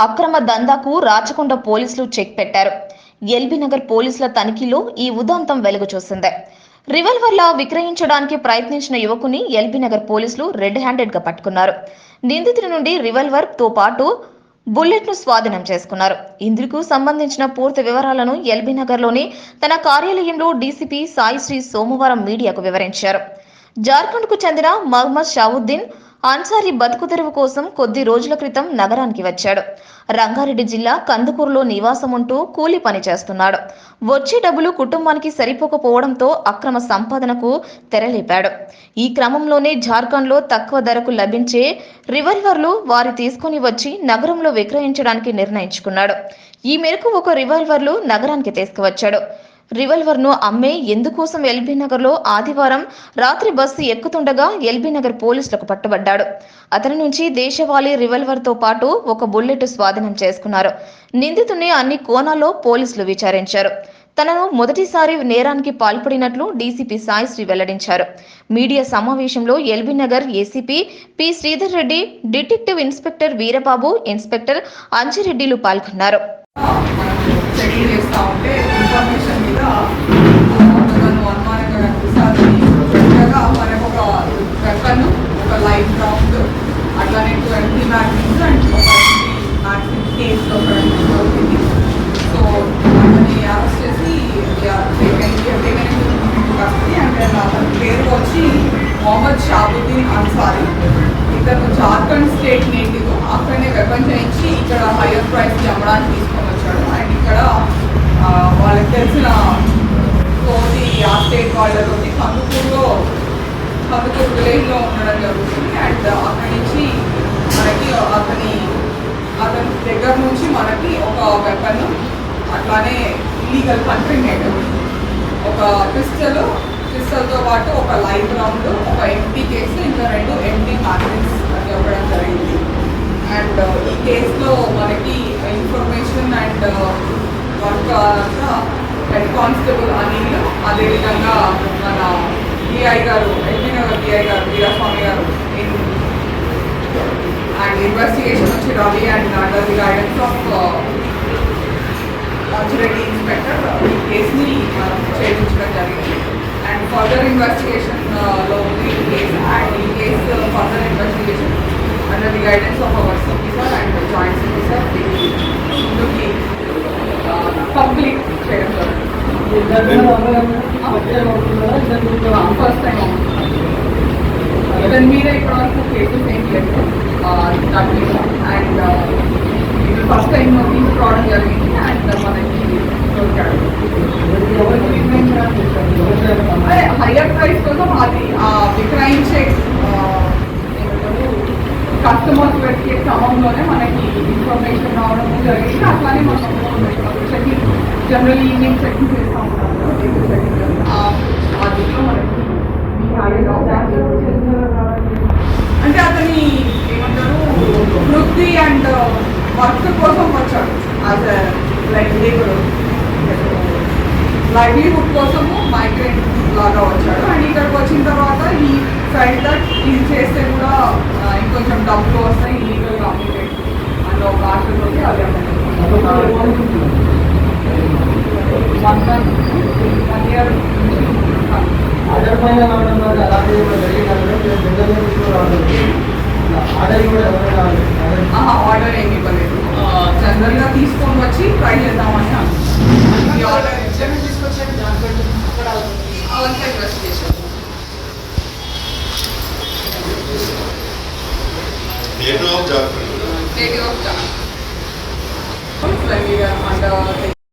అక్రమ దందాకు రాచకొండ పోలీసులు చెక్ పెట్టారు. ఎల్బీ నగర్ పోలీసుల తనిఖీలో ఈ ఉదంతం వెలుగు చూసింది. రివాల్వర్ల విక్రయించడానికి ప్రయత్నించిన యువకుని ఎల్బీ నగర్ పోలీసులు రెడ్ హ్యాండెడ్ గా పట్టుకున్నారు. నిందితుడి నుండి రివాల్వర్ తో పాటు బుల్లెట్ ను స్వాధీనం చేసుకున్నారు. ఇందుకు సంబంధించిన పూర్తి వివరాలను ఎల్బీ నగర్ లోని తన కార్యాలయంలో డీసీపీ సాయిశ్రీ సోమవారం మీడియాకు వివరించారు. జార్ఖండ్ కు చెందిన మహమ్మద్ షావుద్దీన్ అన్సారీ బతుకు తెరువు కోసం కొద్ది రోజుల క్రితం నగరానికి వచ్చాడు. రంగారెడ్డి జిల్లా కందుకూరులో నివాసం ఉంటూ కూలీ పని చేస్తున్నాడు. వచ్చే డబ్బులు కుటుంబానికి సరిపోకపోవడంతో అక్రమ సంపాదనకు తెరలేపాడు. ఈ క్రమంలోనే జార్ఖండ్ లో తక్కువ ధరకు లభించే రివాల్వర్లు వారి తీసుకుని వచ్చి నగరంలో విక్రయించడానికి నిర్ణయించుకున్నాడు. ఈ మేరకు ఒక రివాల్వర్లు నగరానికి తీసుకువచ్చాడు. రివాల్వర్ ను అమ్మే ఎందుకోసం ఎల్బీ నగర్ లో ఆదివారం రాత్రి బస్సు ఎక్కుతుండగా ఎల్బీ నగర్ పోలీసులకు పట్టుబడ్డాడు. అతని నుంచి దేశవాళీ రివాల్వర్ తో పాటు ఒక బుల్లెట్ స్వాధీనం చేసుకున్నారు. నిందితుడిని అన్ని కోణాల్లో పోలీసులు విచారించారు. తనను మొదటిసారి నేరానికి పాల్పడినట్లు డీసీపీ సాయిశ్రీ వెల్లడించారు. మీడియా సమావేశంలో LB Nagar ACP P Sridhar Reddy, detective inspector Veerababu, inspector అంజిరెడ్డిలు పాల్గొన్నారు. ఇన్ఫర్మేషన్ మీద నన్ను అనుమానంగా కనిపిస్తుందని చక్కగా మనకు ఒక వెపన్, ఒక లైట్ రౌండ్, అట్లానే 20 మ్యాగ్జిన్స్ అండ్ ఒక మ్యాగ్జిన్ కేసులో దొరికింది. సో అతన్ని అరెస్ట్ చేసి కస్టడీ. అంటే అతని పేరు వచ్చి మొహమ్మద్ షావుద్దీన్ అన్సారీ. ఇతను జార్ఖండ్ స్టేట్ నేటివ్. అక్కడనే వెపన్ చేయించి ఇక్కడ హైయర్ ప్రైస్కి అమ్మడానికి తీసుకొని వచ్చాడు. అండ్ ఇక్కడ వాళ్ళకి తెలిసిన తోటి ఆ స్టేట్ వాళ్ళతోటి కందుకూరు విలేజ్లో ఉండడం జరుగుతుంది. అండ్ అక్కడి నుంచి మనకి అతని దగ్గర నుంచి మనకి ఒక వెపన్, అట్లానే ఇల్లీగల్ కంట్రీ మేడ్, ఒక పిస్టల్తో పాటు ఒక లైవ్ రౌండ్, ఒక ఎంటీ కేసు, ఇంకా 2 ఎంటీ మ్యాగ్జిన్స్ ఇవ్వడం జరిగింది. అండ్ ఈ కేసులో మనకి information and work head constable Anil, అదేవిధంగా మన డిఐ గారు, ఎల్బీ నగర్ డిఐ గారు వీరస్వామి గారు, అండ్ ఇన్వెస్టిగేషన్ వచ్చి Ravi and under the guidance of Anji Reddy inspector ఈ కేసుని మనం ఛేదించడం జరిగింది. అండ్ ఫర్దర్ ఇన్వెస్టిగేషన్లో ఉంది ఈ కేసు. అండ్ ఈ case further investigation under the guidance of our officer and joint officer ముందుకి కంప్లీట్ చేయడం ఫస్ట్ టైం. ఇతని మీద ఇప్పటివరకు కేసెస్ ఏం లేదు. అండ్ ఇది ఫస్ట్ టైం తీసుకురావడం జరిగింది. అండ్ మనకి దొరికాడు. హయ్యర్ ప్రైస్ కోసం అది విక్రయించే కస్టమర్స్ పెట్టే క్రమంలోనే మనకి ఇన్ఫర్మేషన్ రావడం జరిగింది. అట్లానే మనం చెకింగ్, జనరల్ ఈవినింగ్ చెకింగ్ చేస్తూ ఉంటాం. ఆ దీంట్లో మనకి అంటే అతని ఏమంటారు వృత్తి అండ్ వర్క్ కోసం వచ్చాడు. యాజ్ లైవ్లీహుడ్ కోసము మైగ్రెంట్ లాగా వచ్చాడు. అండ్ ఇక్కడికి వచ్చిన తర్వాత ఈ సైడ్ దట్ ఇది చేస్తే కూడా ఇంకొంచెం డబ్బులు వస్తాయి, ఇల్లీగల్ కమ్యూనికేట్ అండ్ ఒక ఆశతోటి అది 1 year ఆర్డర్ ఏమి ఇవ్వలేదు. జనరల్గా తీసుకొని వచ్చి ట్రై చేద్దామని ఈ ఆర్డర్ తీసుకొచ్చాను. అవంతా ఇన్వెస్టిగేషన్ నేటివ్ ఆఫ్ జార్ఖండ్.